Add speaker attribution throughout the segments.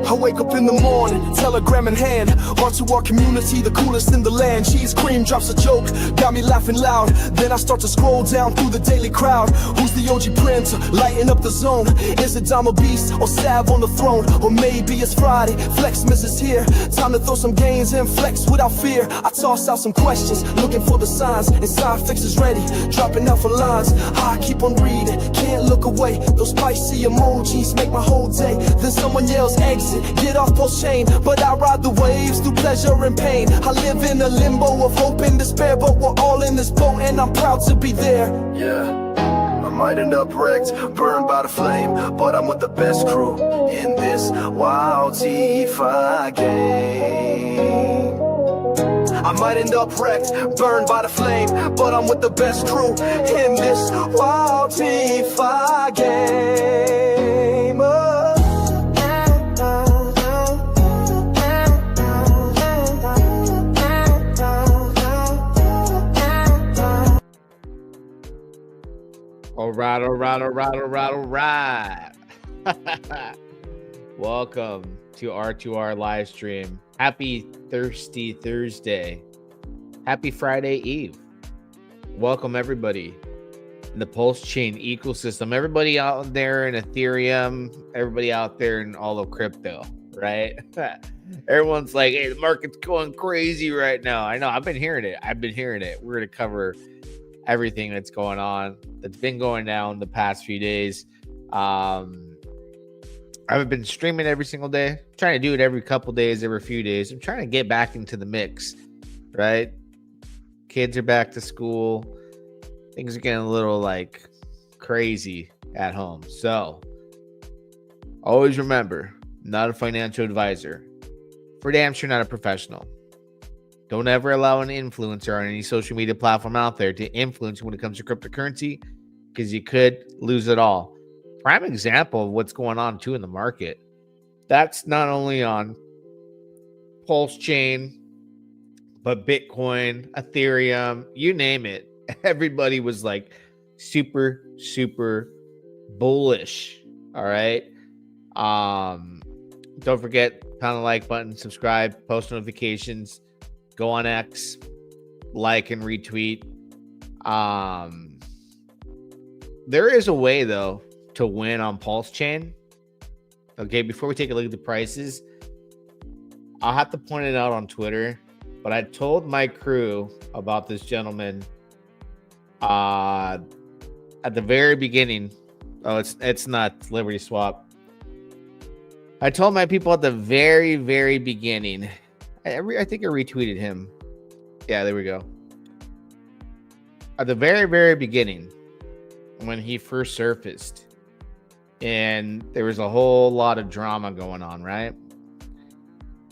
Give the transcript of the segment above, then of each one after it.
Speaker 1: I wake up in the morning, telegram in hand, on to our community, the coolest in the land. Cheese cream drops a joke, got me laughing loud. Then I start to scroll down through the daily crowd. Who's the OG printer, lighting up the zone? Is it Dama Beast or Sav on the throne? Or maybe it's Friday, Flexmas is here. Time to throw some gains and flex without fear. I toss out some questions, looking for the signs. Inside fixes ready, dropping out for lines. I keep on reading, can't look away. Those spicy emojis make my whole day. Then someone yells exit, get off PulseChain. But I ride the waves through pleasure and pain. I live in a limbo of hope and despair, but we're all in this boat and I'm proud to be there. Yeah, I might end up wrecked, burned by the flame, but I'm with the best crew in this wild DeFi game. I might end up wrecked, burned by the flame, but I'm with the best crew in this wild DeFi game.
Speaker 2: All right. Welcome to R2R live stream. Happy Thirsty Thursday. Happy Friday Eve. Welcome everybody in the PulseChain ecosystem. Everybody out there in Ethereum, everybody out there in all of crypto, right? Everyone's like, hey, the market's going crazy right now. I know, I've been hearing it. We're going to cover everything that's going on, that's been going down the past few days. I've been streaming every single day. I'm trying to do it every couple days, every few days. I'm trying to get back into the mix, right? Kids are back to school. Things are getting a little like crazy at home. So always remember, not a financial advisor. For damn sure not a professional. Don't ever allow an influencer on any social media platform out there to influence you when it comes to cryptocurrency, because you could lose it all. Prime example of what's going on too in the market. That's not only on PulseChain, but Bitcoin, Ethereum, you name it. Everybody was like super bullish. All right. Don't forget, pound the like button, subscribe, post notifications. Go on X, like and retweet. There is a way, though, to win on PulseChain. Okay, before we take a look at the prices, I'll have to point it out on Twitter, but I told my crew about this gentleman at the very beginning. Oh, it's not Liberty Swap. I told my people at the very beginning. I think I retweeted him. Yeah, there we go. At the very beginning, when he first surfaced, and there was a whole lot of drama going on, right?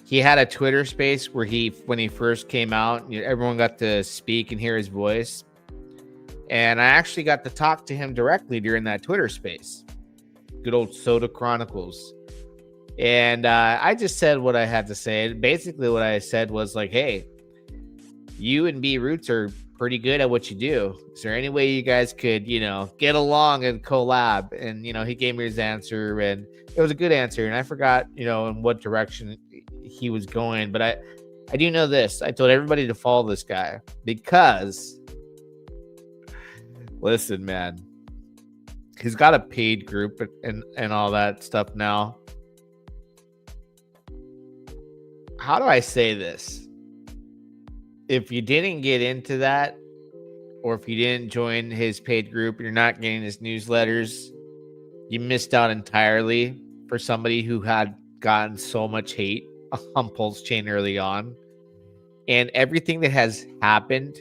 Speaker 2: He had a Twitter space where when he first came out, everyone got to speak and hear his voice. And I actually got to talk to him directly during that Twitter space. Good old Soda Chronicles. And I just said what I had to say. Basically, what I said was like, hey, you and B Roots are pretty good at what you do. Is there any way you guys could, get along and collab? And, he gave me his answer, and it was a good answer. And I forgot, in what direction he was going. But I do know this. I told everybody to follow this guy because, listen, man, he's got a paid group and all that stuff now. How do I say this? If you didn't get into that, or if you didn't join his paid group, you're not getting his newsletters, you missed out entirely for somebody who had gotten so much hate on PulseChain early on. And everything that has happened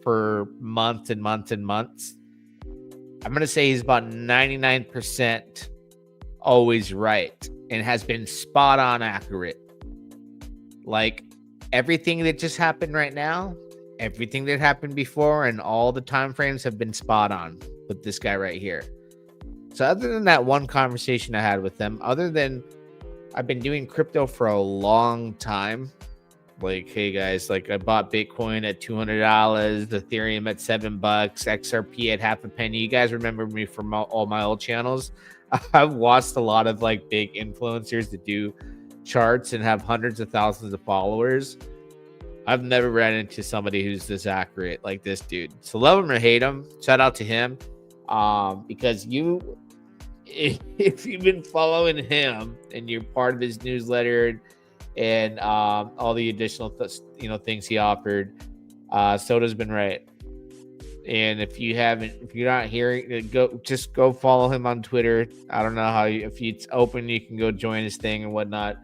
Speaker 2: for months and months and months, I'm going to say he's about 99% always right and has been spot on accurate. Like everything that just happened right now, everything that happened before, and all the time frames have been spot on with this guy right here. So other than that one conversation I had with them, other than I've been doing crypto for a long time, like, hey guys, like I bought Bitcoin at $200, Ethereum at $7, XRP at half a penny. You guys remember me from all my old channels. I've watched a lot of like big influencers that do charts and have hundreds of thousands of followers. I've never ran into somebody who's this accurate like this dude. So love him or hate him, shout out to him. Because if you've been following him and you're part of his newsletter and all the additional things he offered, Soda's been right. And if you're not hearing it, go follow him on Twitter. I don't know if it's open, you can go join his thing and whatnot.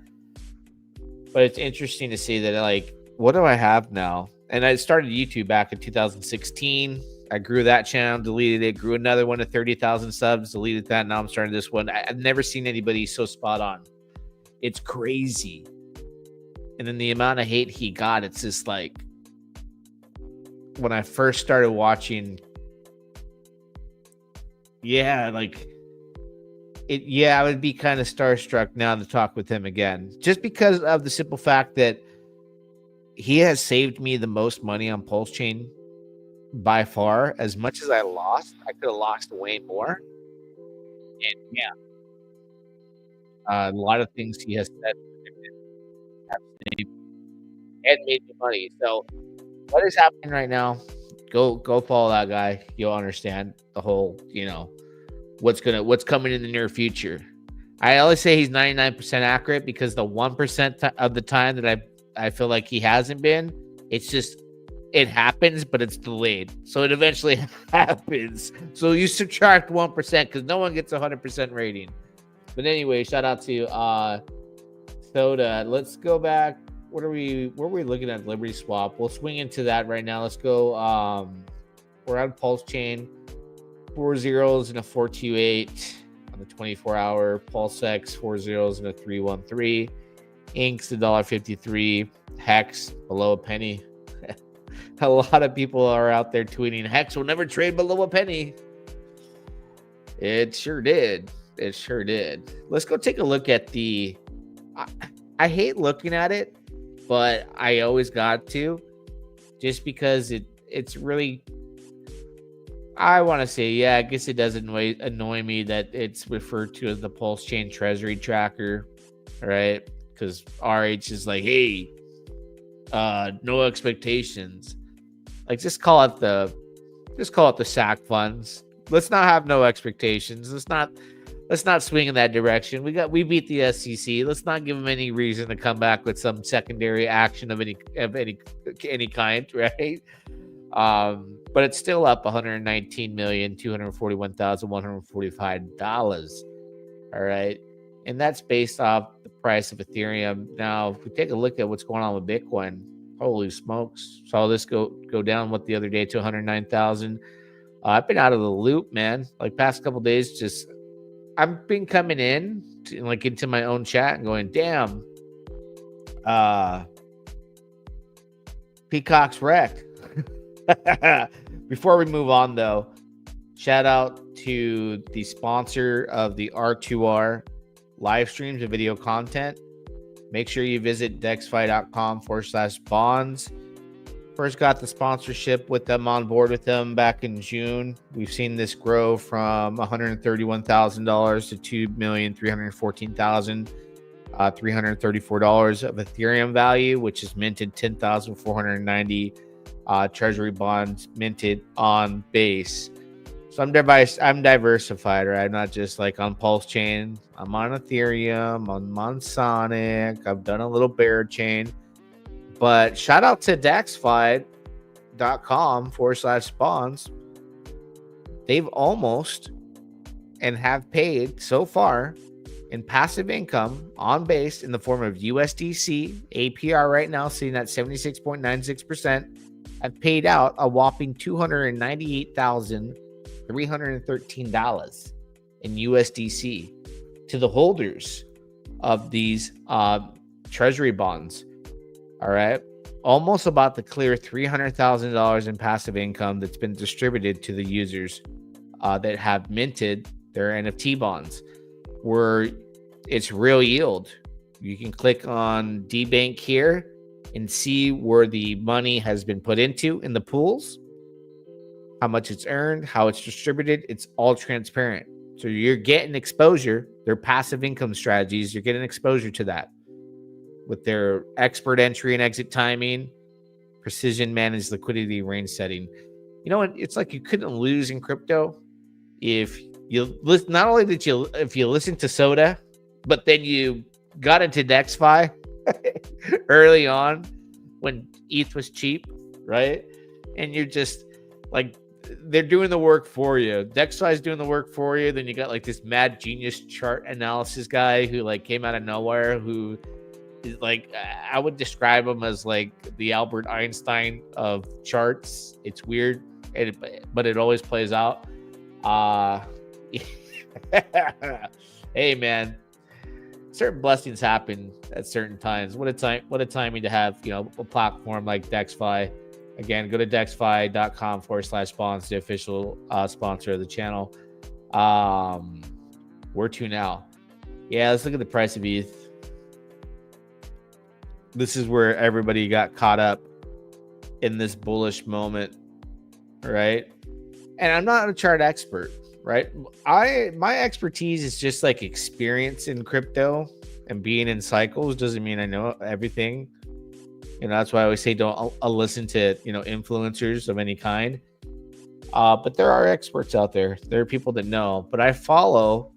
Speaker 2: But it's interesting to see that, like, what do I have now? And I started YouTube back in 2016. I grew that channel, deleted it, grew another one to 30,000 subs, deleted that. Now I'm starting this one. I've never seen anybody so spot on. It's crazy. And then the amount of hate he got, it's just like, when I first started watching, I would be kind of starstruck now to talk with him again, just because of the simple fact that he has saved me the most money on PulseChain by far. As much as I lost, I could have lost way more. And a lot of things he has said have saved and made me money. So what is happening right now? Go follow that guy. You'll understand the whole, what's coming in the near future. I always say he's 99% accurate because the 1% of the time that I feel like he hasn't been, it's just, it happens, but it's delayed. So it eventually happens. So you subtract 1% because no one gets 100% rating. But anyway, shout out to Soda. Let's go back. What are we looking at? Liberty Swap. We'll swing into that right now. Let's go. We're on PulseChain. 4 zeros and a 428 on the 24-hour. PulseX 4 zeros and a 313. Inks $1.53. Hex below a penny. A lot of people are out there tweeting Hex will never trade below a penny. It sure did. Let's go take a look at the. I hate looking at it, but I always got to, just because it's really, I want to say, I guess it does annoy me that it's referred to as the PulseChain Treasury Tracker, right? Because RH is like, hey, no expectations. Like, just call it the SAC funds. Let's not have no expectations. Let's not swing in that direction. We beat the SEC. Let's not give them any reason to come back with some secondary action of any kind, right? But it's still up $119,241,145. All right, and that's based off the price of Ethereum. Now, if we take a look at what's going on with Bitcoin, holy smokes! Saw this go down the other day to 109,000. I've been out of the loop, man. Like, past couple days, just. I've been coming into my own chat and going, damn, Peacock's wrecked. Before we move on, though, shout out to the sponsor of the R2R live streams and video content. Make sure you visit DexFi.com/bonds. First got the sponsorship with them, on board with them back in June. We've seen this grow from $131,000 to $2,314,334 of Ethereum value, which is minted 10,490 treasury bonds minted on base. So I'm diversified, right? I'm not just like on PulseChain. I'm on Ethereum, I'm on Sonic. I've done a little Bear Chain. But shout out to DexFi.com/bonds. They've almost and have paid so far in passive income on base in the form of USDC. APR right now sitting at 76.96%. Have paid out a whopping $298,313 in USDC to the holders of these treasury bonds. All right. Almost about to clear $300,000 in passive income that's been distributed to the users that have minted their NFT bonds, where it's real yield. You can click on DBank here and see where the money has been put into in the pools, how much it's earned, how it's distributed. It's all transparent. So you're getting exposure. Their passive income strategies, you're getting exposure to that with their expert entry and exit timing, precision managed liquidity range setting. You know what? It's like you couldn't lose in crypto if you listen. Not only did you, if you listened to Soda, but then you got into DexFi early on when ETH was cheap, right? And you're just like, they're doing the work for you. DexFi is doing the work for you. Then you got like this mad genius chart analysis guy who like came out of nowhere, who is like, I would describe him as like the Albert Einstein of charts. It's weird, but it always plays out. Hey man, certain blessings happen at certain times. What a timing to have, you know, a platform like DexFi. Again, go to dexfi.com/sponsor, the official sponsor of the channel. Where to now? Yeah, let's look at the price of ETH. This is where everybody got caught up in this bullish moment, right? And I'm not a chart expert, right? My expertise is just like experience in crypto, and being in cycles doesn't mean I know everything. You know, that's why I always say don't listen to, you know, influencers of any kind. But there are experts out there. There are people that know. But I follow,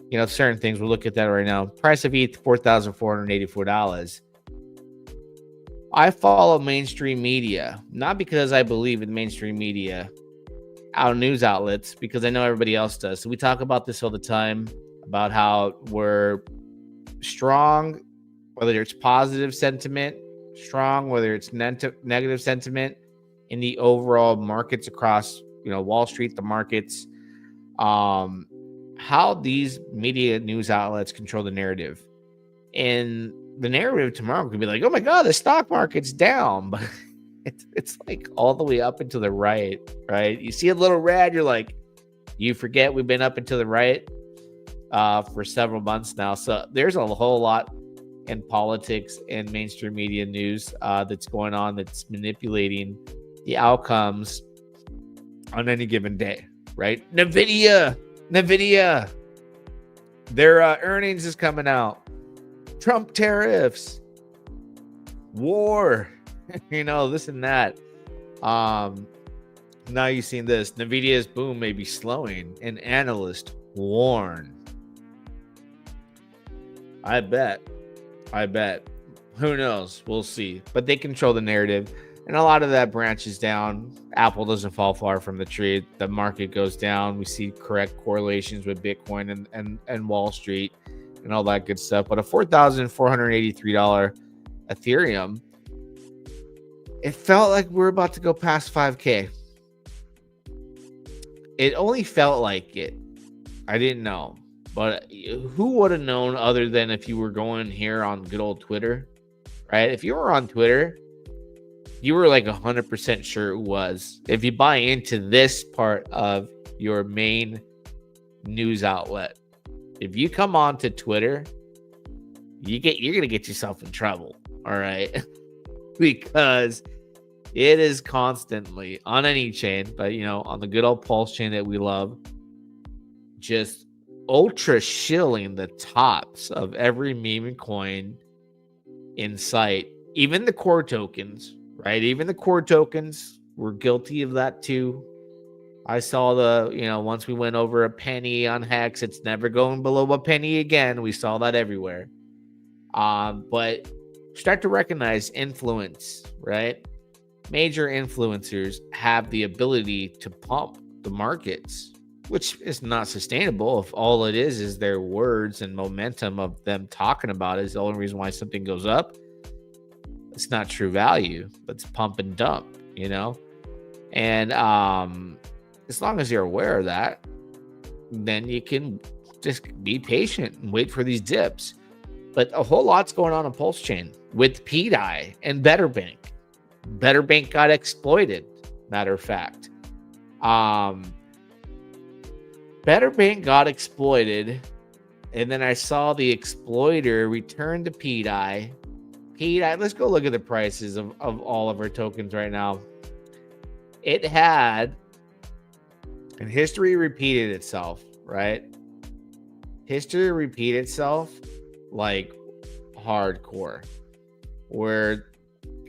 Speaker 2: you know, certain things. We'll look at that right now. Price of ETH, $4,484. I follow mainstream media, not because I believe in mainstream media, our news outlets, because I know everybody else does. So we talk about this all the time, about how we're strong, whether it's positive sentiment, strong, whether it's negative sentiment in the overall markets across, you know, Wall Street, the markets, how these media news outlets control the narrative. And the narrative tomorrow could be like, oh my God, the stock market's down, but it's like all the way up and to the right, right? You see a little red, you're like, you forget we've been up and to the right for several months now. So there's a whole lot in politics and mainstream media news that's going on, that's manipulating the outcomes on any given day, right? Nvidia, their earnings is coming out. Trump tariffs, war, you know, this and that. Now you've seen this. Nvidia's boom may be slowing. An analyst warn. I bet. Who knows? We'll see. But they control the narrative. And a lot of that branches down. Apple doesn't fall far from the tree. The market goes down. We see correct correlations with Bitcoin and Wall Street and all that good stuff. But a $4,483 Ethereum, it felt like we're about to go past 5K. It only felt like it. I didn't know. But who would have known other than if you were going here on good old Twitter, right? If you were on Twitter, you were like 100% sure it was. If you buy into this part of your main news outlet, if you come on to Twitter, you're going to get yourself in trouble, all right? Because it is constantly on any chain, but, you know, on the good old PulseChain that we love, just ultra shilling the tops of every meme coin in sight. Even the core tokens, right? Even the core tokens were guilty of that too. I saw once we went over a penny on Hex, it's never going below a penny again. We saw that everywhere. But start to recognize influence, right? Major influencers have the ability to pump the markets, which is not sustainable if all it is their words and momentum of them talking about it is the only reason why something goes up. It's not true value, but it's pump and dump, you know? And as long as you're aware of that, then you can just be patient and wait for these dips. But a whole lot's going on PulseChain with PDI and BetterBank. BetterBank got exploited, matter of fact. BetterBank got exploited, and then I saw the exploiter return to PDI. Let's go look at the prices of all of our tokens right now. It had, and history repeated itself, right? history repeat itself like hardcore, where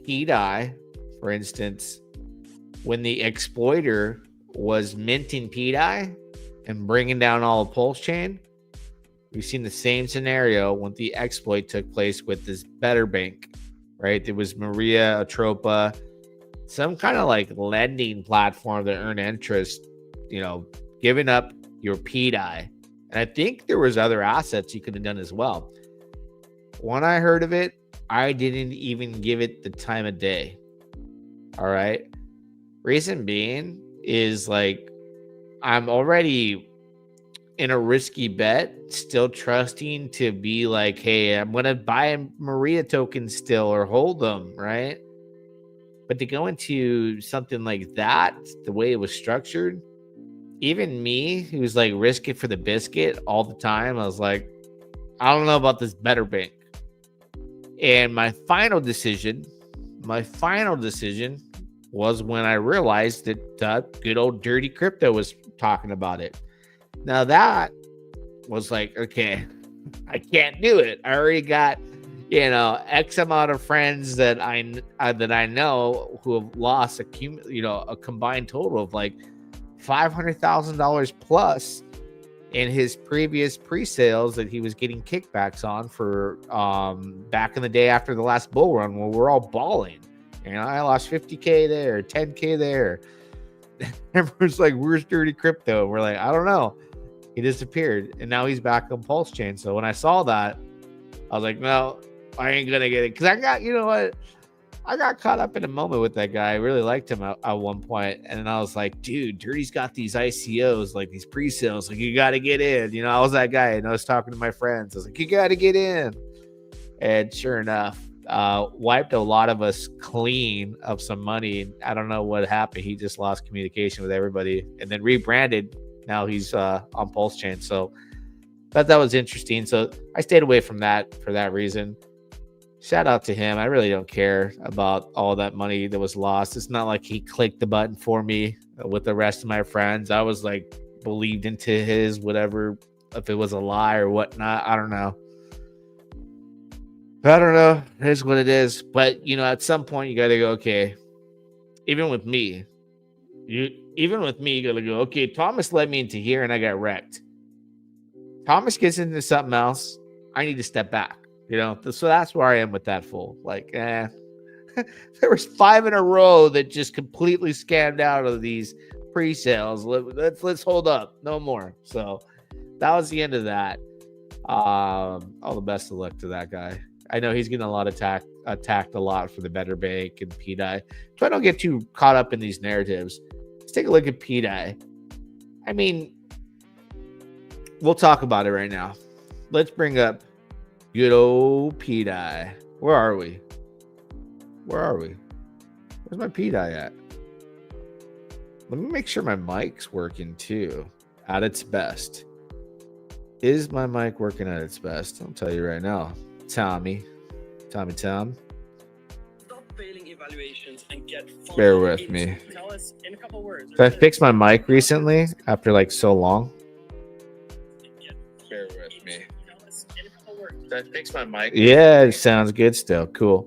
Speaker 2: PDI, for instance, when the exploiter was minting PDI and bringing down all of PulseChain, we've seen the same scenario when the exploit took place with this Better Bank, right? There was Maria Atropa, some kind of like lending platform that earned interest, giving up your PDI. And I think there was other assets you could have done as well. When I heard of it, I didn't even give it the time of day. All right. Reason being is like, I'm already in a risky bet, still trusting to be like, hey, I'm going to buy Maria tokens still or hold them, right? But to go into something like that, the way it was structured, even me, who's like risk it for the biscuit all the time, I was like, I don't know about this Better Bank. And my final decision was when I realized that good old Dirty Crypto was talking about it. Now that was like, okay, I can't do it. I already got, X amount of friends that I know who have lost a combined total of like $500,000 plus in his previous pre-sales that he was getting kickbacks on for back in the day after the last bull run where we're all balling. I lost 50K there, 10K there. Everyone's like, where's Dirty Crypto? We're like, I don't know. He disappeared, and now he's back on PulseChain. So when I saw that, I was like, no, I ain't gonna get it. Because I got caught up in a moment with that guy. I really liked him at one point. And then I was like, dude, Dirty's got these ICOs, like these pre-sales. Like, you got to get in. I was that guy, and I was talking to my friends. I was like, you got to get in. And sure enough, wiped a lot of us clean of some money. I don't know what happened. He just lost communication with everybody and then rebranded. Now he's on PulseChain. So thought that was interesting. So I stayed away from that for that reason. Shout out to him. I really don't care about all that money that was lost. It's not like he clicked the button for me with the rest of my friends. I was like believed into his whatever, if it was a lie or whatnot. I don't know. It is what it is. But, at some point you got to go, okay, even with me, you got to go, okay, Thomas led me into here and I got wrecked. Thomas gets into something else. I need to step back. So that's where I am with that fool. Like, there was 5 in a row that just completely scammed out of these pre-sales. Let's hold up. No more. So that was the end of that. All the best of luck to that guy. I know he's getting a lot attacked a lot for the Better Bank and PDI. So I don't get too caught up in these narratives. Let's take a look at PDI. I mean, we'll talk about it right now. Let's bring up good old PDI. Where are we? Where's my PDI at? Let me make sure my mic's working too. At its best. Is my mic working at its best? I'll tell you right now. Tommy. Stop failing evaluations and get bear with me. Tell us in a couple words. Did I fix my mic recently after like so long? Bear with me. Did I fix my mic? Yeah, it sounds good still. Cool.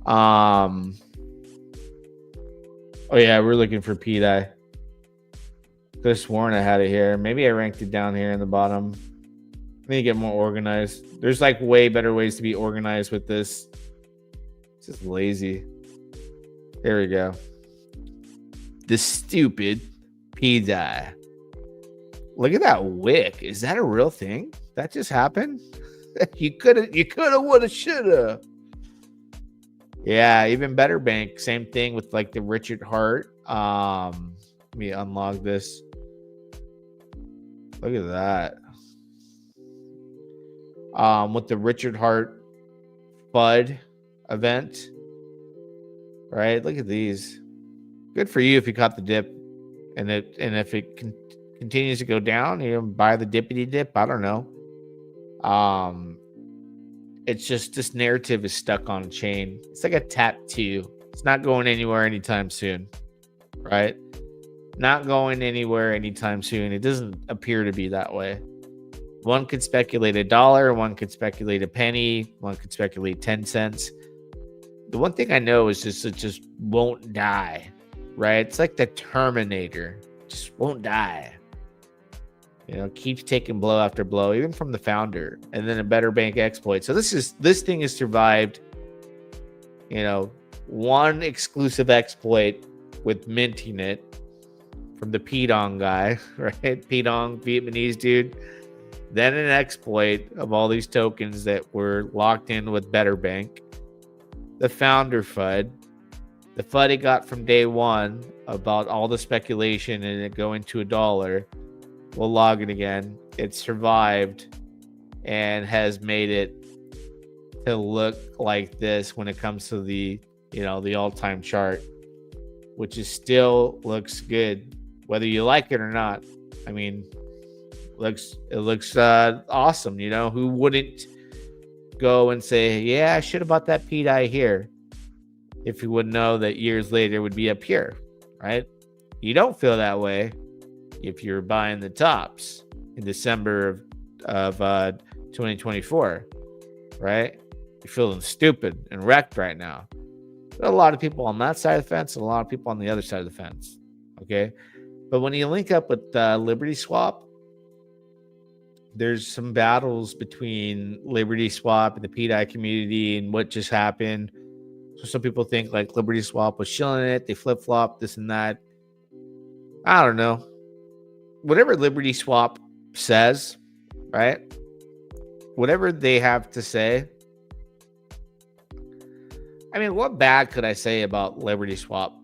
Speaker 2: Oh yeah, we're looking for PDI. Could have sworn I had it here. Maybe I ranked it down here in the bottom. I need to get more organized. There's like way better ways to be organized with this. It's just lazy. There we go. The stupid PDI. Look at that wick. Is that a real thing? That just happened? You could have, would have, should have. Yeah, even Better Bank. Same thing with like the Richard Hart. Let me unlog this. Look at that. With the Richard Hart FUD event. Right? Look at these. Good for you if you caught the dip. And if it continues to go down, buy the dippity dip. I don't know. It's just this narrative is stuck on a chain. It's like a tattoo. It's not going anywhere anytime soon. Right? Not going anywhere anytime soon. It doesn't appear to be that way. One could speculate $1, one could speculate a penny, one could speculate 10 cents. The one thing I know is just it just won't die, right? It's like the Terminator, just won't die. Keeps taking blow after blow, even from the founder, and then a better bank exploit. So this thing has survived, one exclusive exploit with minting it from the Pdong guy, right? Pdong, Vietnamese dude. Then an exploit of all these tokens that were locked in with Better Bank. The founder FUD. The FUD it got from day one about all the speculation and it going to $1. We'll log it again. It survived and has made it to look like this when it comes to the all-time chart, which is still looks good, whether you like it or not. I mean, it looks awesome. Who wouldn't go and say, yeah, I should have bought that PDI here, if you would know that years later it would be up here, right? You don't feel that way if you're buying the tops in December of 2024, right? You're feeling stupid and wrecked right now. There are a lot of people on that side of the fence and a lot of people on the other side of the fence, okay? But when you link up with Liberty Swap, there's some battles between Liberty Swap and the PDI community and what just happened. So some people think like Liberty Swap was shilling it. They flip-flopped this and that. I don't know. Whatever Liberty Swap says, right? Whatever they have to say. I mean, what bad could I say about Liberty Swap?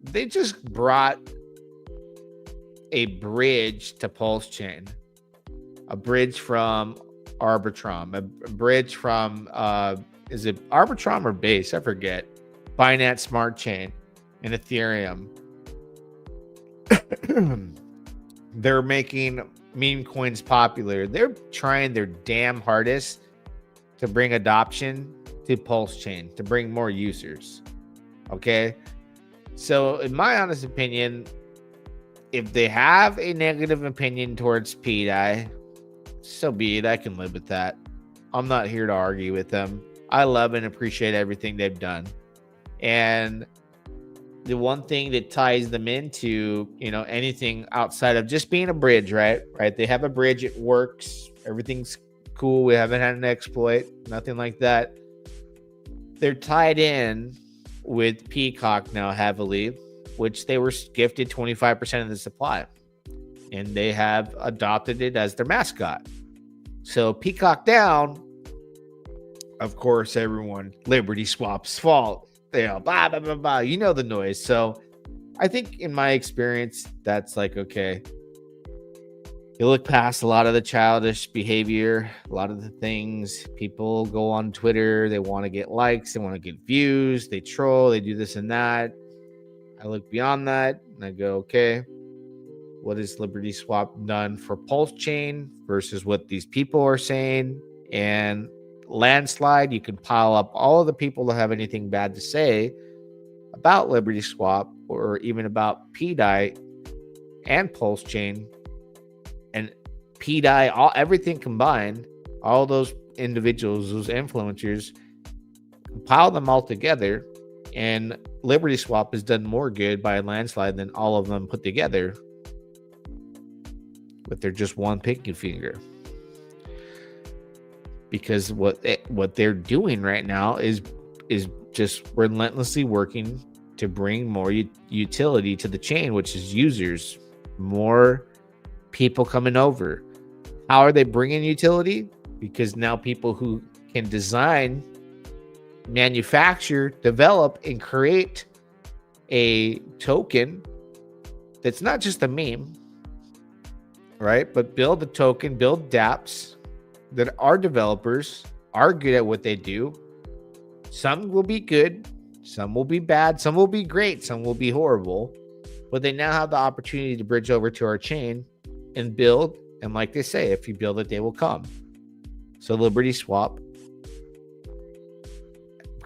Speaker 2: They just brought a bridge to PulseChain. A bridge from Arbitrum, a bridge from, is it Arbitrum or Base? I forget. Binance Smart Chain and Ethereum. They're making meme coins popular. They're trying their damn hardest to bring adoption to PulseChain, to bring more users. Okay? So, in my honest opinion, if they have a negative opinion towards PDI, so be it. I can live with that. I'm not here to argue with them. I love and appreciate everything they've done. And the one thing that ties them into, anything outside of just being a bridge, right? They have a bridge. It works. Everything's cool. We haven't had an exploit. Nothing like that. They're tied in with Peacock now heavily, which they were gifted 25% of the supply. And they have adopted it as their mascot. So Peacock down, of course, everyone, Liberty Swap's fault. Blah, blah, blah, blah. You know the noise. So I think in my experience, that's like, okay. You look past a lot of the childish behavior, a lot of the things. People go on Twitter. They want to get likes. They want to get views. They troll. They do this and that. I look beyond that and I go, okay. What has Liberty Swap done for PulseChain versus what these people are saying? And landslide, you can pile up all of the people that have anything bad to say about Liberty Swap or even about PDI and PulseChain and PDI, everything combined, all those individuals, those influencers, pile them all together, and Liberty Swap has done more good by a landslide than all of them put together with their just one pinky finger. Because what they're doing right now is just relentlessly working to bring more utility to the chain, which is users, more people coming over. How are they bringing utility? Because now people who can design, manufacture, develop, and create a token that's not just a meme, right? But build a token, build dApps that are developers, are good at what they do. Some will be good, some will be bad, some will be great, some will be horrible. But they now have the opportunity to bridge over to our chain and build. And like they say, if you build it, they will come. So Liberty Swap,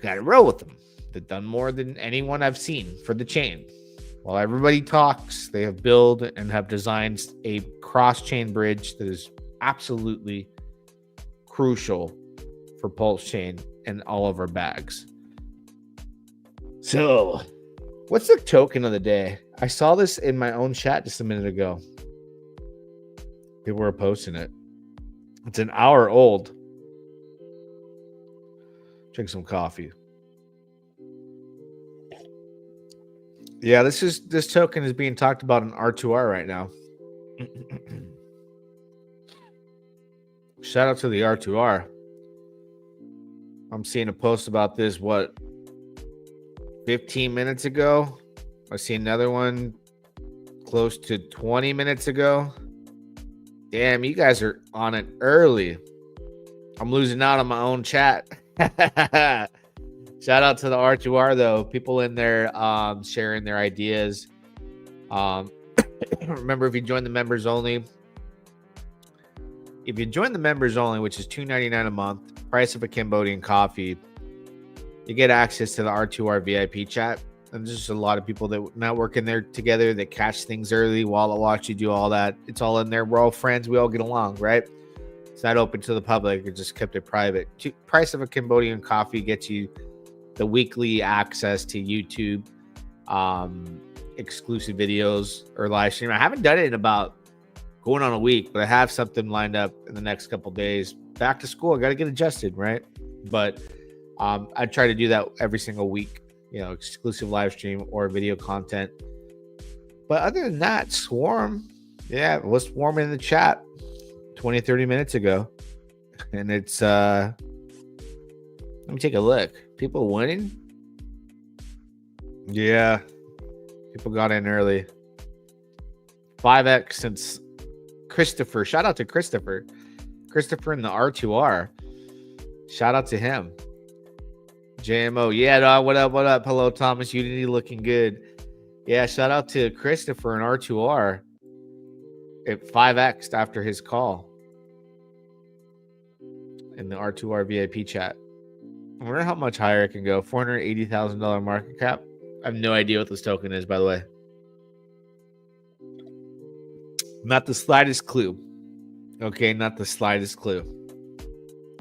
Speaker 2: got to roll with them. They've done more than anyone I've seen for the chain. While everybody talks, they have built and have designed a cross-chain bridge that is absolutely crucial for PulseChain and all of our bags. So, what's the token of the day? I saw this in my own chat just a minute ago. People were posting it. It's an hour old. Drink some coffee. Yeah, this token is being talked about in R2R right now. Shout out to the R2R. I'm seeing a post about this, 15 minutes ago? I see another one close to 20 minutes ago. Damn, you guys are on it early. I'm losing out on my own chat. Shout out to the R2R though. People in there sharing their ideas. Remember, if you join the members only, which is $2.99 a month, price of a Cambodian coffee, you get access to the R2R VIP chat. And there's just a lot of people that not working there together that catch things early, wallet watch, you do all that. It's all in there. We're all friends. We all get along, right? It's not open to the public. It just kept it private. Price of a Cambodian coffee gets you the weekly access to YouTube, exclusive videos or live stream. I haven't done it in about going on a week, but I have something lined up in the next couple days. Back to school. I got to get adjusted, right? But I try to do that every single week. Exclusive live stream or video content. But other than that, Swarm, it was swarming in the chat 20, 30 minutes ago. And it's, let me take a look. People winning? Yeah. People got in early. 5x since Christopher. Shout out to Christopher. Christopher in the R2R. Shout out to him. JMO, yeah, dog, what up? Hello, Thomas Unity, looking good. Yeah, shout out to Christopher and R2R. It 5x'd after his call in the R2R VIP chat. I wonder how much higher it can go. $480,000 market cap. I have no idea what this token is, by the way. Not the slightest clue. Okay, not the slightest clue.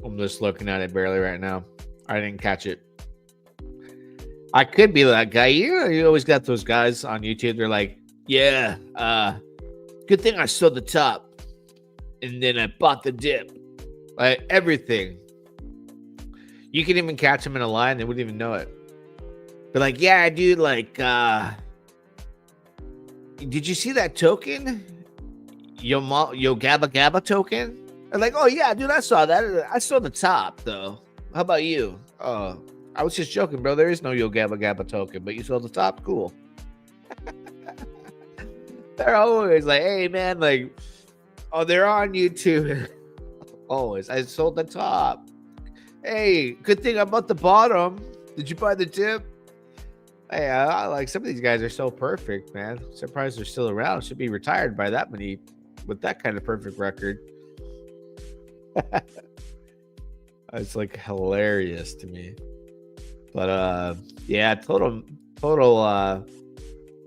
Speaker 2: I'm just looking at it barely right now. I didn't catch it. I could be that guy. You always got those guys on YouTube. They're like, yeah, good thing I sold the top and then I bought the dip. Like everything. You can even catch them in a line. They wouldn't even know it. But like, yeah, dude, like, did you see that token? Yo Gabba Gabba token? I'm like, oh yeah, dude, I saw that. I saw the top though. How about you? Oh, I was just joking, bro. There is no Yo Gabba Gabba token, but you saw the top. Cool. They're always like, hey, man, like, oh, they're on YouTube. Always. I sold the top. Hey, good thing I bought the bottom. Did you buy the dip? Hey, I like some of these guys are so perfect, man. Surprised they're still around. Should be retired by that many with that kind of perfect record. It's like hilarious to me. But yeah, total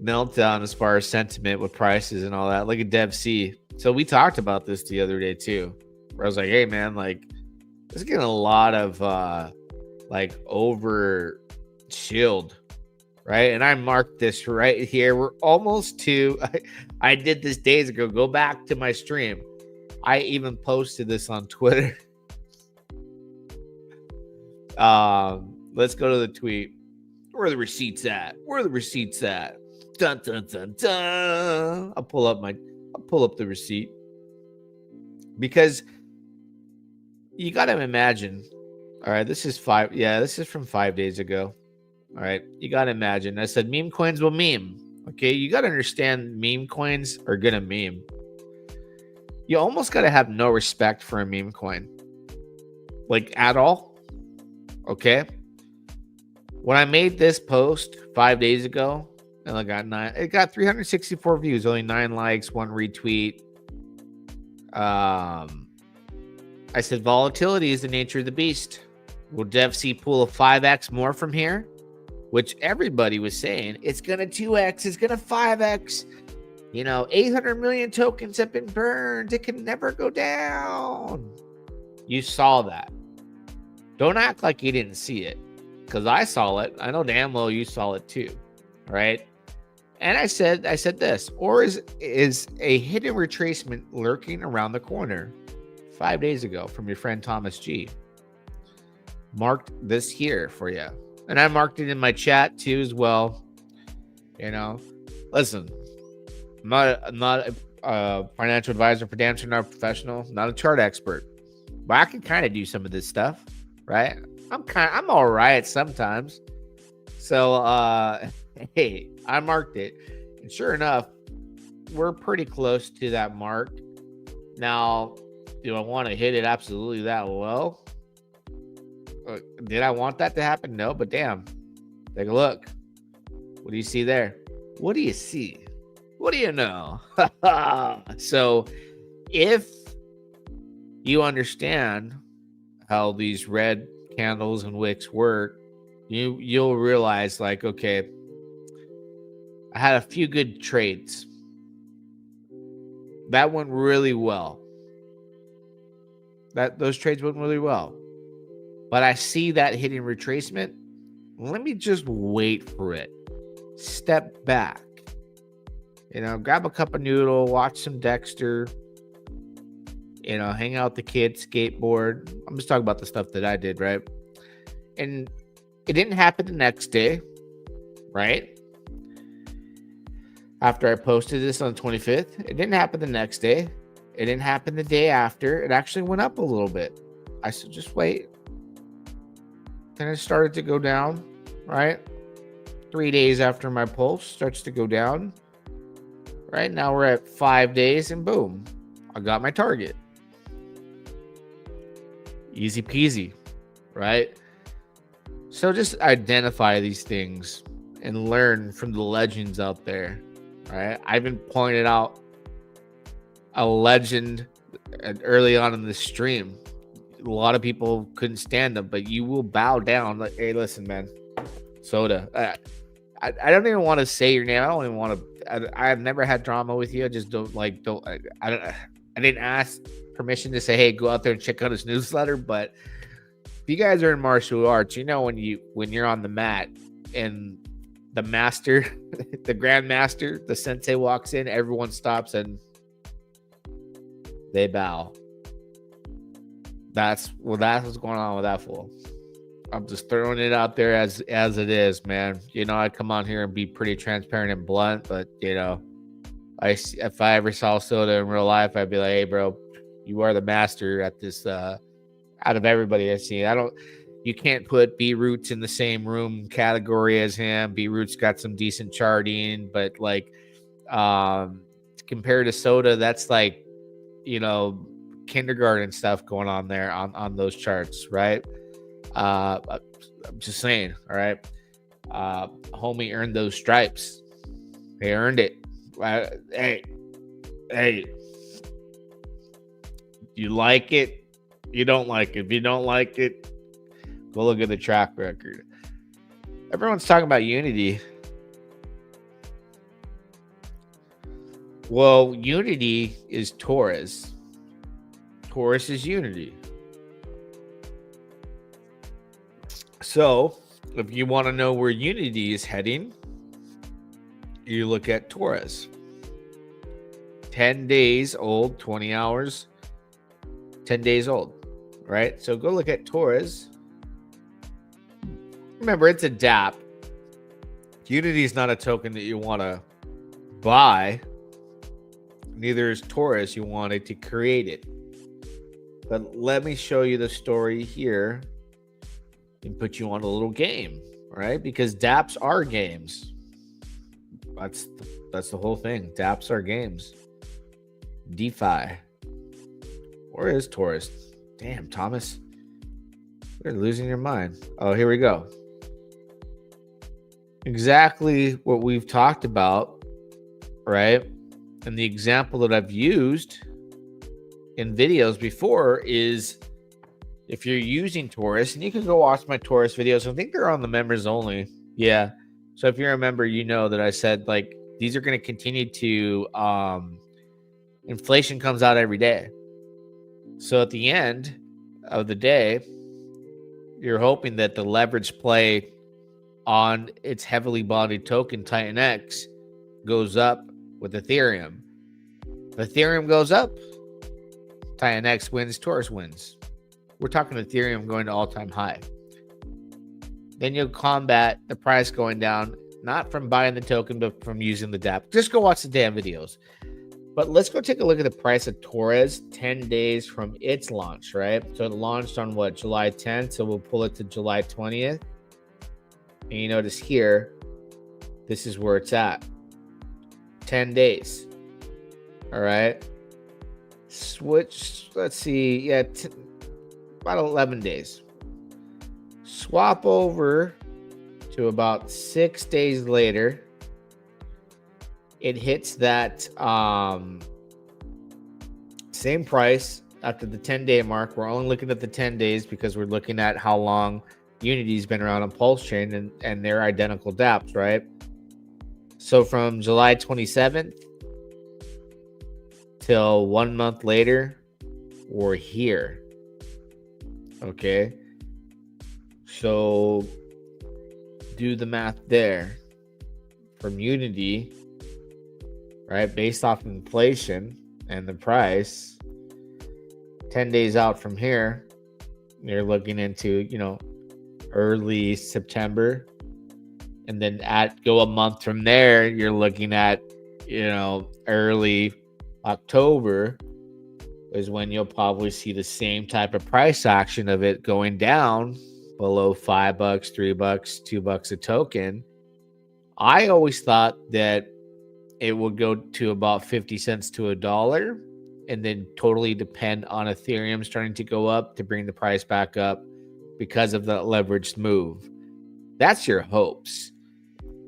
Speaker 2: meltdown as far as sentiment with prices and all that. Look at DevC. So we talked about this the other day too. Where I was like, hey man, like this is getting a lot of like over chilled, right? And I marked this right here. We're almost to I did this days ago. Go back to my stream. I even posted this on Twitter. Let's go to the tweet. Where are the receipts at? Dun dun dun dun. I'll pull up the receipt. Because you gotta imagine. All right, this is from 5 days ago. All right, you gotta imagine. I said meme coins will meme. Okay, you gotta understand meme coins are gonna meme. You almost gotta have no respect for a meme coin. Like at all. Okay. When I made this post 5 days ago, and it got 364 views, only 9 likes, 1 retweet. I said volatility is the nature of the beast. Will DevC pull a 5x more from here? Which everybody was saying it's gonna 2x, it's gonna 5x. 800 million tokens have been burned. It can never go down. You saw that. Don't act like you didn't see it, because I saw it. I know damn well you saw it too, right? And I said this, or is a hidden retracement lurking around the corner? 5 days ago from your friend Thomas G. Marked this here for you. And I marked it in my chat too as well. Listen, I'm not a financial advisor, for damn sure not a professional, not a chart expert. But I can kind of do some of this stuff, right? I'm all right sometimes. So hey, I marked it. And sure enough, we're pretty close to that mark. Now, do I want to hit it absolutely that low? Did I want that to happen? No, but damn. Take a look. What do you see there? What do you see? What do you know? So, if you understand how these red candles and wicks work, you'll realize, like, okay, I had a few good trades. That went really well. Those trades went really well. But I see that hitting retracement. Let me just wait for it. Step back. Grab a cup of noodle, watch some Dexter. Hang out with the kids, skateboard. I'm just talking about the stuff that I did, right? And it didn't happen the next day, right? After I posted this on the 25th, it didn't happen the next day. It didn't happen the day after. It actually went up a little bit. I said, just wait. Then it started to go down, right? 3 days after my pulse starts to go down. Right now we're at 5 days and boom, I got my target. Easy peasy, right? So just identify these things and learn from the legends out there, right? I've been pointed out a legend early on in the stream. A lot of people couldn't stand them, but you will bow down. Like, hey, listen, man, Soda. I don't even want to say your name. I don't even want to. I've never had drama with you. I just don't. I didn't ask permission to say, hey, go out there and check out his newsletter. But if you guys are in martial arts, when you're on the mat and the master, the grandmaster, the sensei walks in, everyone stops and they bow. That's what's going on with that fool. I'm just throwing it out there as it is, man. I come on here and be pretty transparent and blunt, but if I ever saw Soda in real life, I'd be like, hey, bro, you are the master at this. Out of everybody I've seen, you can't put B Roots in the same room category as him. B Roots got some decent charting, but compared to Soda, that's like, kindergarten stuff going on there on those charts, right? I'm just saying, all right. Homie earned those stripes. They earned it. Hey, you like it? You don't like it. If you don't like it, go look at the track record. Everyone's talking about Unity. Well, Unity is Taurus. Taurus is Unity. So, if you want to know where Unity is heading, you look at Taurus. 10 days old, 20 hours, 10 days old, right? So go look at Taurus. Remember, it's a DAP. Unity is not a token that you want to buy. Neither is Taurus. You wanted to create it. But let me show you the story here and put you on a little game, right? Because DApps are games. That's the whole thing. DApps are games. DeFi. Where is Taurus? Damn, Thomas. You're losing your mind. Oh, here we go. Exactly what we've talked about, right? And the example that I've used in videos before is if you're using Taurus, and you can go watch my Taurus videos. I think they're on the members only. Yeah. So if you're a member, you know that I said, like, these are going to continue to inflation comes out every day. So at the end of the day, you're hoping that the leverage play on its heavily bonded token Titan X goes up with Ethereum. If Ethereum goes up, Titan X wins, Taurus wins. We're talking Ethereum going to all-time high. Then you'll combat the price going down, not from buying the token, but from using the DAP. Just go watch the damn videos. But let's go take a look at the price of Taurus 10 days from its launch, right? So it launched on what, July 10th? So we'll pull it to July 20th. And you notice here, this is where it's at. 10 days. All right. Switch, let's see. Yeah, about 11 days. Swap over to about 6 days later. It hits that same price after the 10-day mark. We're only looking at the 10 days because we're looking at how long Unity's been around on PulseChain and they're identical dApps, right? So from July 27th till 1 month later, we're here. Okay. So do the math there. From Unity, right, based off inflation and the price, 10 days out from here, you're looking into, early September. And then go a month from there, you're looking at, early October is when you'll probably see the same type of price action of it going down below $5, $3, $2 a token. I always thought that it would go to about 50 cents to $1 and then totally depend on Ethereum starting to go up to bring the price back up because of the leveraged move. That's your hopes,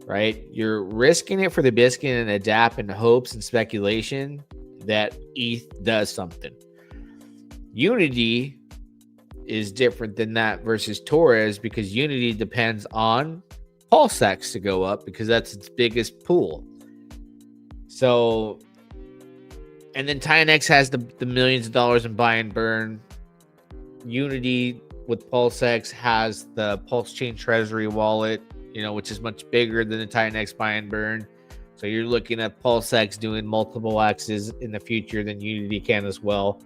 Speaker 2: right? You're risking it for the biscuit and a DAP in hopes and speculation that ETH does something. Unity is different than that versus Taurus because Unity depends on PulseX to go up because that's its biggest pool. So, and then Titan X has the millions of dollars in buy and burn. Unity with PulseX has the PulseChain Treasury wallet, which is much bigger than the Titan X buy and burn. So you're looking at PulseX doing multiple X's in the future than Unity can as well.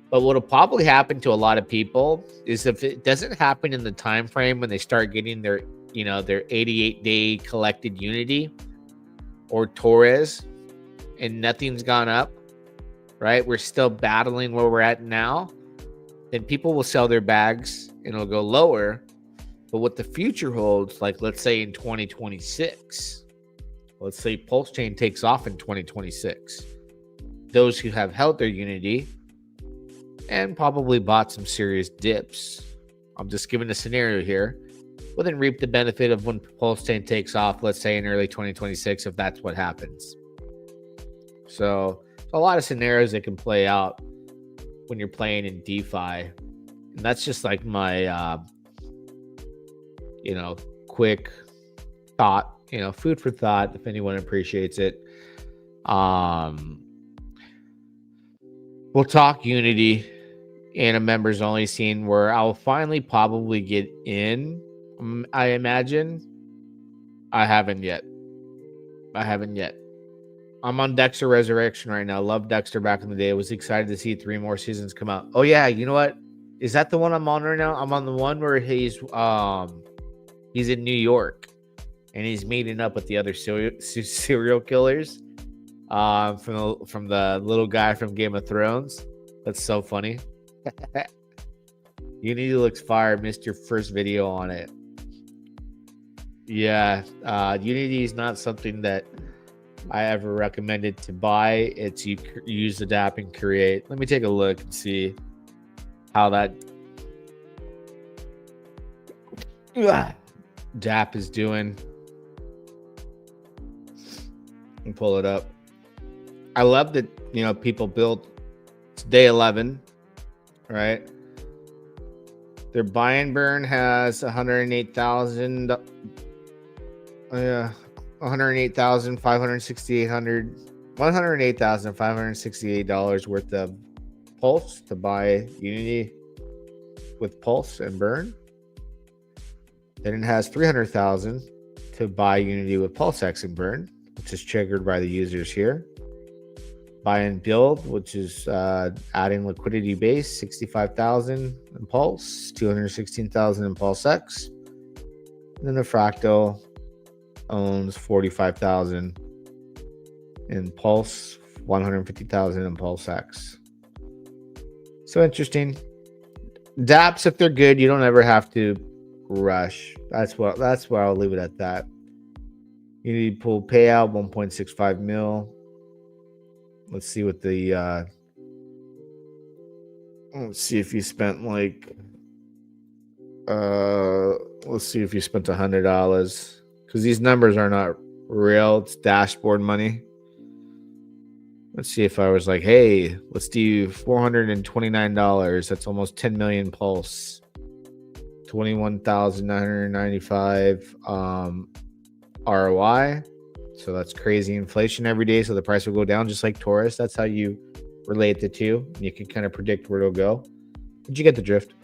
Speaker 2: But what will probably happen to a lot of people is if it doesn't happen in the time frame when they start getting their 88-day collected Unity or Taurus and nothing's gone up, right? We're still battling where we're at now. Then people will sell their bags and it'll go lower. But what the future holds, like let's say in 2026, let's say PulseChain takes off in 2026. Those who have held their Unity and probably bought some serious dips, I'm just giving a scenario here, will then reap the benefit of when PulseChain takes off, let's say in early 2026, if that's what happens. So a lot of scenarios that can play out when you're playing in DeFi. And that's just like my, quick thought, food for thought, if anyone appreciates it. We'll talk Unity in a members only scene where I'll finally probably get in. I imagine. I haven't yet. I'm on Dexter Resurrection right now. Loved Dexter back in the day. Was excited to see 3 more seasons come out. Oh yeah, you know what? Is that the one I'm on right now? I'm on the one where he's in New York and he's meeting up with the other serial killers from the little guy from Game of Thrones. That's so funny. Unity looks fire. Missed your first video on it. Yeah, Unity is not something that I ever recommended to buy. It's you use the DAP and create. Let me take a look and see how that DAP is doing. And pull it up. I love that people build. It's day 11, right? Their buy and burn has 108,000. Yeah, $108,568 worth of Pulse to buy Unity with Pulse and Burn. Then it has 300,000 to buy Unity with PulseX and Burn, which is triggered by the users here. Buy and build, which is adding liquidity base, 65,000 in Pulse, 216,000 in PulseX. And then the Fractal owns 45,000 in Pulse, 150,000 in PulseX. So interesting. DApps, if they're good, you don't ever have to rush. That's where I'll leave it at that. Unity pool payout 1.65 mil. Let's see what the let's see if you spent like let's see if you spent $100, because these numbers are not real. It's dashboard money. Let's see if I was like, hey, let's do $429. That's almost 10 million Pulse. 21,995 ROI. So that's crazy inflation every day. So the price will go down just like Taurus. That's how you relate the two. You can kind of predict where it'll go. But you get the drift.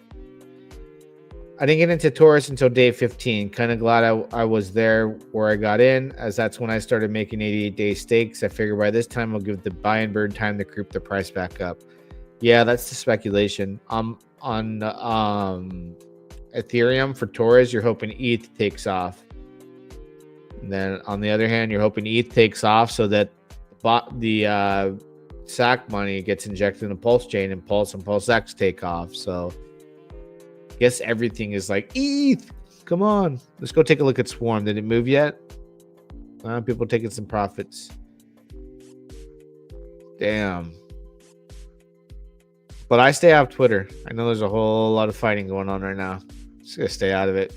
Speaker 2: I didn't get into Taurus until day 15. Kind of glad I was there where I got in, as that's when I started making 88-day stakes. I figured by this time I'll give the buy and burn time to creep the price back up. Yeah, that's the speculation. On Ethereum for Taurus, you're hoping ETH takes off. And then on the other hand, you're hoping ETH takes off so that the SAC money gets injected in the PulseChain, and Pulse and PulseX take off. So I guess everything is like, ETH, come on. Let's go take a look at Swarm. Did it move yet? People taking some profits. Damn. But I stay off Twitter. I know there's a whole lot of fighting going on right now. Just gonna stay out of it.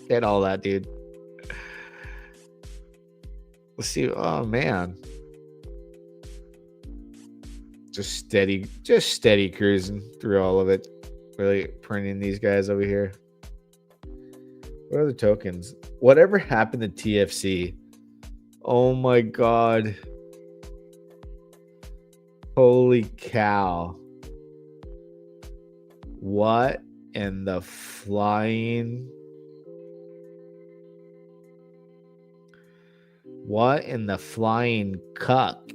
Speaker 2: Get all that, dude. Let's see. Oh man. Just steady cruising through all of it. Really printing these guys over here. What are the tokens? Whatever happened to TFC? Oh my god. Holy cow. What in the flying... What in the flying cuck?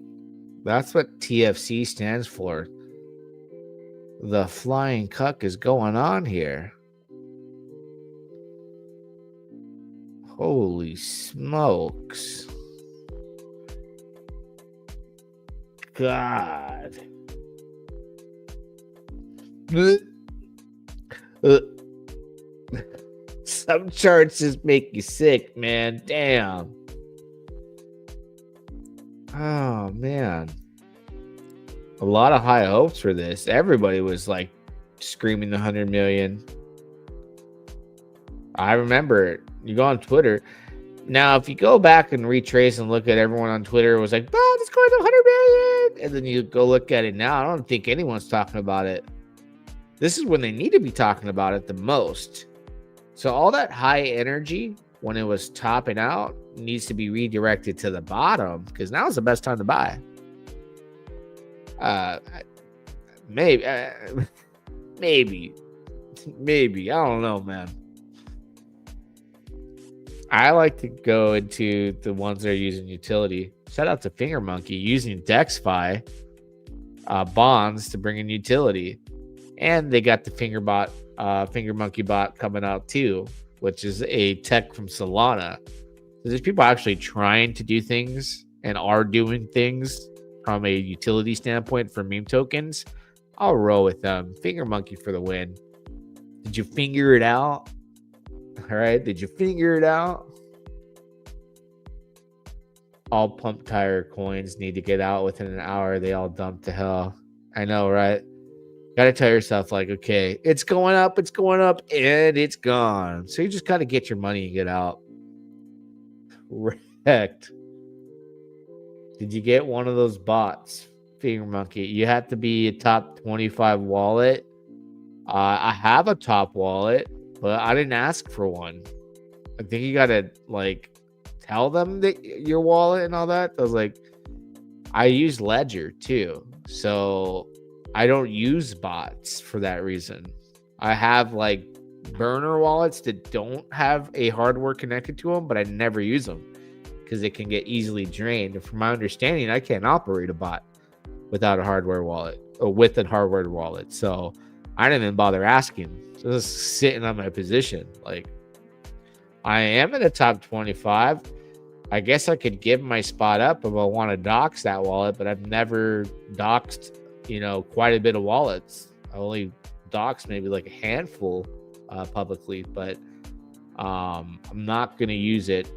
Speaker 2: That's what TFC stands for. The flying cuck is going on here. Holy smokes. God. Some charts just make you sick, man. Damn. Oh, man. A lot of high hopes for this. Everybody was like screaming the 100 million. I remember it. You go on Twitter. Now, if you go back and retrace and look at everyone on Twitter, it was like, oh, it's going to 100 million. And then you go look at it now. I don't think anyone's talking about it. This is when they need to be talking about it the most. So all that high energy when it was topping out needs to be redirected to the bottom, because now is the best time to buy. Maybe. I don't know, man. I like to go into the ones that are using utility. Shout out to Finger Monkey using DexFi bonds to bring in utility, and they got the Finger Monkey bot coming out too, which is a tech from Solana. So there's people actually trying to do things and are doing things from a utility standpoint for meme tokens. I'll roll with them. Finger Monkey for the win. Did you figure it out? All right. Did you figure it out? All pump tire coins need to get out within an hour. They all dump to hell. I know, right? Gotta tell yourself, like, okay, it's going up, and it's gone. So you just gotta get your money and get out. Correct. Did you get one of those bots, Finger Monkey? You have to be a top 25 wallet. I have a top wallet, but I didn't ask for one. I think you gotta like tell them that your wallet and all that. I was like, I use Ledger too. So I don't use bots for that reason. I have like burner wallets that don't have a hardware connected to them, but I never use them because it can get easily drained. And from my understanding, I can't operate a bot without a hardware wallet or with a hardware wallet. So I didn't even bother asking. Just sitting on my position. Like, I am in the top 25. I guess I could give my spot up if I want to dox that wallet, but I've never doxed, quite a bit of wallets. I only doxed maybe like a handful publicly, but I'm not going to use it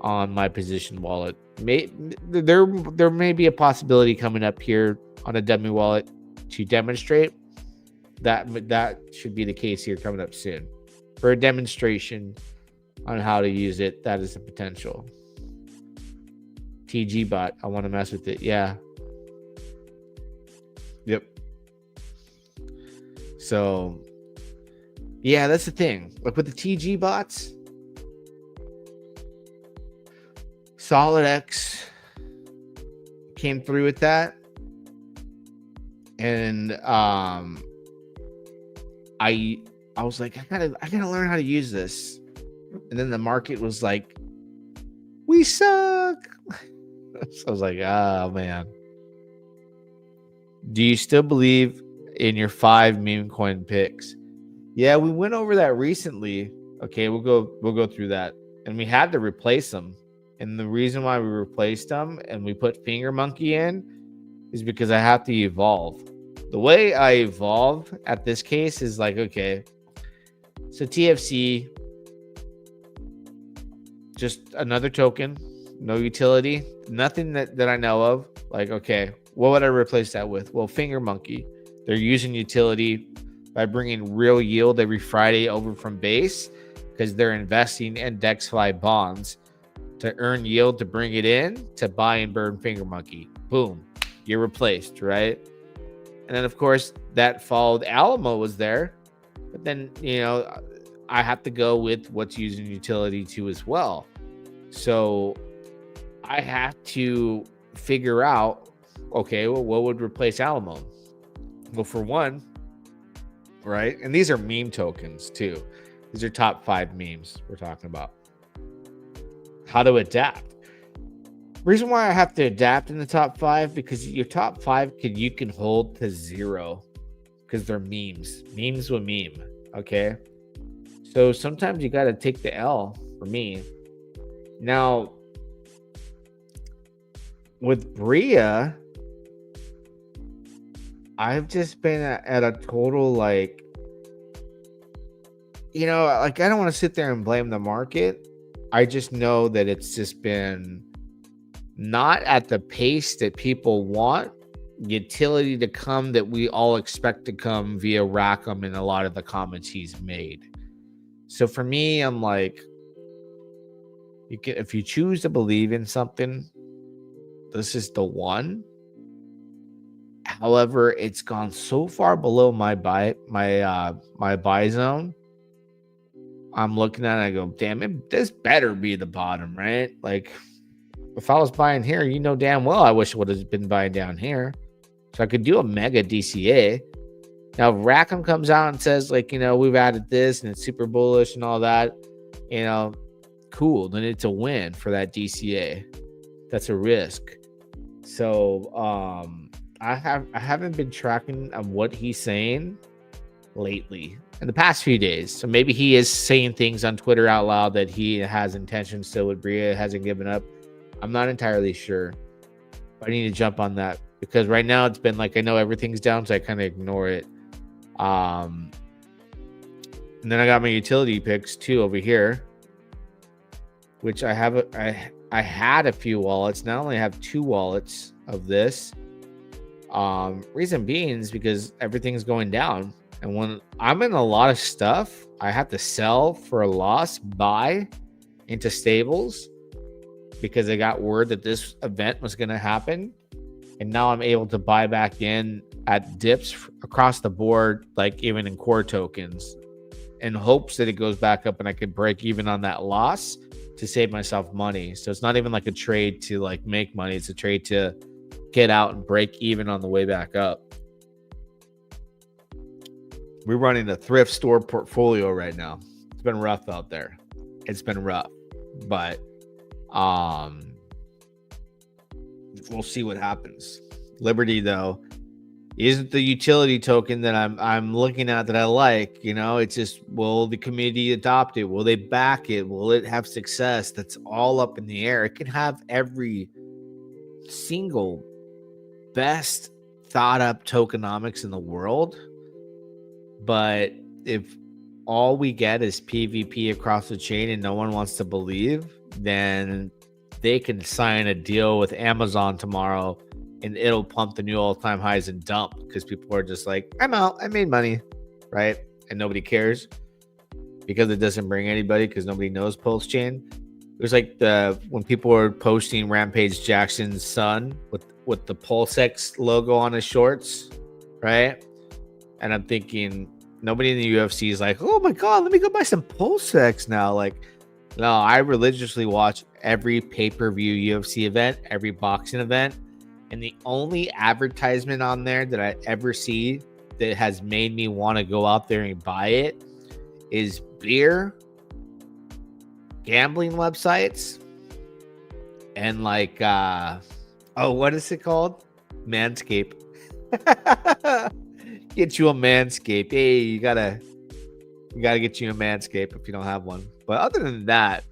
Speaker 2: on my position wallet. There may be a possibility coming up here on a dummy wallet to demonstrate that should be the case here coming up soon for a demonstration on how to use it. That is a potential. TG bot, I want to mess with it. Yeah. Yep. So yeah, that's the thing. Like with the TG bots, SolidX came through with that, and I was like, I gotta learn how to use this. And then the market was like, we suck. So I was like, oh man. Do you still believe in your 5 meme coin picks? Yeah, we went over that recently. Okay, we'll go through that. And we had to replace them. And the reason why we replaced them and we put Finger Monkey in is because I have to evolve. The way I evolve at this case is like, okay, so TFC, just another token, no utility, nothing that I know of. Like, okay, what would I replace that with? Well, Finger Monkey. They're using utility by bringing real yield every Friday over from base because they're investing in DexFi bonds to earn yield to bring it in to buy and burn Finger Monkey. Boom, you're replaced, right? And then, of course, that followed Alamo was there. But then, I have to go with what's using utility too as well. So I have to figure out, okay, well, what would replace Alamo? Well, for one, right? And these are meme tokens too. These are top 5 memes we're talking about. How to adapt. Reason why I have to adapt in the top 5, because your top 5 you can hold to 0 because they're memes. Memes with meme. Okay. So sometimes you got to take the L for me. Now, with Bria, I've just been at a total like, I don't want to sit there and blame the market. I just know that it's just been not at the pace that people want utility to come that we all expect to come via Rackham in a lot of the comments he's made. So for me, I'm like, if you choose to believe in something, this is the one. However, it's gone so far below my buy zone. I'm looking at it, I go, damn, this better be the bottom, right? Like, if I was buying here, damn well I wish I would have been buying down here. So I could do a mega DCA. Now, if Rackham comes out and says, like, we've added this and it's super bullish and all that, cool. Then it's a win for that DCA. That's a risk. So I haven't been tracking on what he's saying lately in the past few days. So maybe he is saying things on Twitter out loud that he has intentions still with Bria, hasn't given up. I'm not entirely sure. I need to jump on that because right now it's been like I know everything's down, so I kind of ignore it. And then I got my utility picks too over here, which I had a few wallets. Now I only have 2 wallets of this. Reason being is because everything's going down, and when I'm in a lot of stuff, I have to sell for a loss, buy into stables because I got word that this event was going to happen. And now I'm able to buy back in at dips across the board, like even in core tokens, in hopes that it goes back up and I could break even on that loss to save myself money. So it's not even like a trade to like make money. It's a trade to get out and break even on the way back up. We're running a thrift store portfolio right now. It's been rough out there. It's been rough, but we'll see what happens. Liberty, though, isn't the utility token that I'm looking at that I like. You know, it's just, will the community adopt it? Will they back it? Will it have success? That's all up in the air. It can have every single best thought up tokenomics in the world, but if all we get is PvP across the chain and no one wants to believe, then they can sign a deal with Amazon tomorrow and it'll pump the new all-time highs and dump because people are just like, I'm out, I made money, right? And nobody cares because it doesn't bring anybody, because nobody knows PulseChain. It was like when people were posting Rampage Jackson's son with the PulseX logo on his shorts, right? And I'm thinking, nobody in the UFC is like, oh my God, let me go buy some PulseX now. Like, no, I religiously watch every pay-per-view UFC event, every boxing event. And the only advertisement on there that I ever see that has made me want to go out there and buy it is beer, gambling websites, and like, what is it called? Manscaped. Get you a Manscaped. Hey, you gotta get you a Manscaped if you don't have one. But other than that,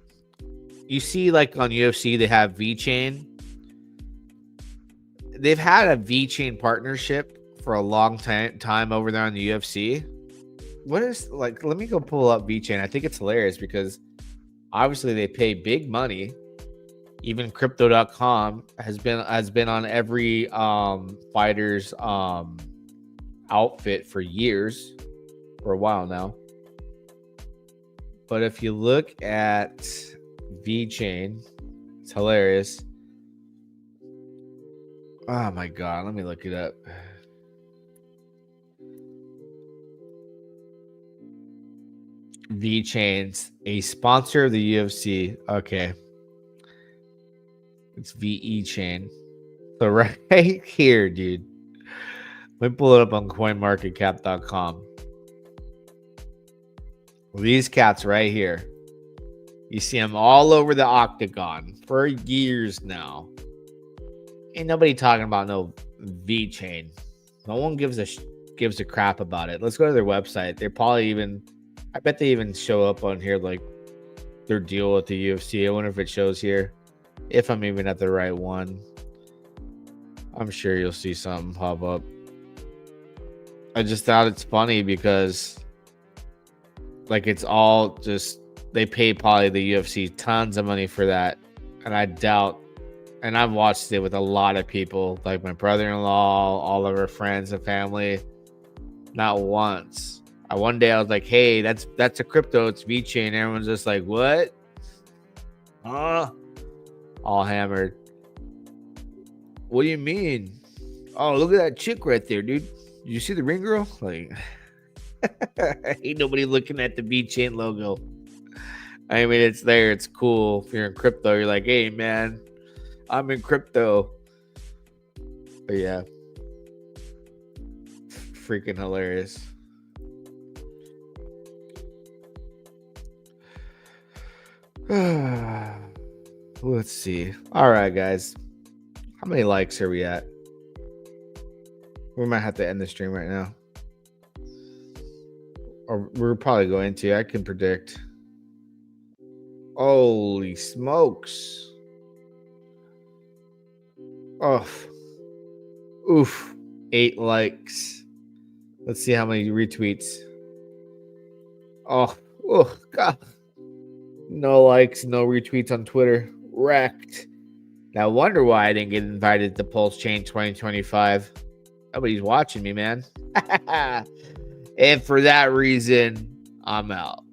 Speaker 2: you see like on UFC, they have VeChain. They've had a VeChain partnership for a long time over there on the UFC. What is, like, let me go pull up VeChain. I think it's hilarious because obviously they pay big money. Even crypto.com has been on every fighter's outfit for years, for a while now. But if you look at VeChain, it's hilarious. Oh my God, let me look it up. VeChain's a sponsor of the UFC. Okay. It's VeChain. So right here, dude. Let me pull it up on coinmarketcap.com. These cats right here. You see them all over the octagon for years now. Ain't nobody talking about no VeChain. No one gives a crap about it. Let's go to their website. They're probably I bet they even show up on here like their deal with the UFC. I wonder if it shows here. If I'm even at the right one. I'm sure you'll see something pop up. I just thought it's funny because like it's all just, they pay probably the UFC tons of money for that. And I doubt, and I've watched it with a lot of people, like my brother-in-law, all of our friends and family. Not once. One day I was like, hey, that's a crypto, it's VeChain. Everyone's just like, what? All hammered. What do you mean? Oh, look at that chick right there, dude. You see the ring girl? Like, ain't nobody looking at the VeChain logo. I mean, it's there. It's cool. If you're in crypto, you're like, hey, man, I'm in crypto. But yeah. Freaking hilarious. Let's see. All right, guys. How many likes are we at? We might have to end the stream right now. Or we're probably going to. I can predict. Holy smokes. Oh. Oof. 8 likes. Let's see how many retweets. Oh. Oh, God. No likes, no retweets on Twitter. Wrecked. Now, wonder why I didn't get invited to PulseChain 2025. Nobody's watching me, man. And for that reason, I'm out.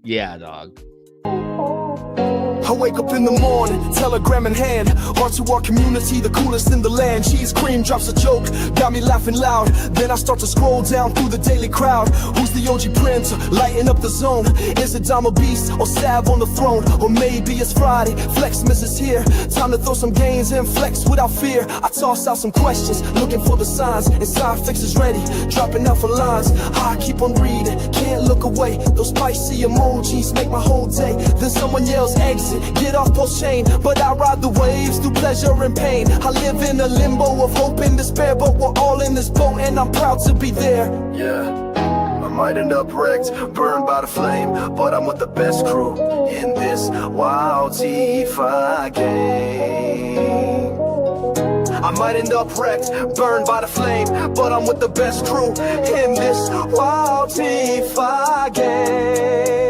Speaker 2: Yeah, dog.
Speaker 1: I wake up in the morning, telegram in hand, on to our community, the coolest in the land. Cheese cream drops a joke, got me laughing loud. Then I start to scroll down through the daily crowd. Who's the OG printer, lighting up the zone? Is it Dama Beast or Sav on the throne? Or maybe it's Friday, Flexmas is here. Time to throw some gains and flex without fear. I toss out some questions, looking for the signs. Inside fix is ready, dropping out for lines. I keep on reading, can't look away. Those spicy emojis make my whole day. Then someone yells exit, get off PulseChain. But I ride the waves through pleasure and pain. I live in a limbo of hope and despair, but we're all in this boat and I'm proud to be there.
Speaker 3: Yeah, I might end up wrecked, burned by the flame, but I'm with the best crew in this wild DeFi game. I might end up wrecked, burned by the flame, but I'm with the best crew in this wild DeFi game.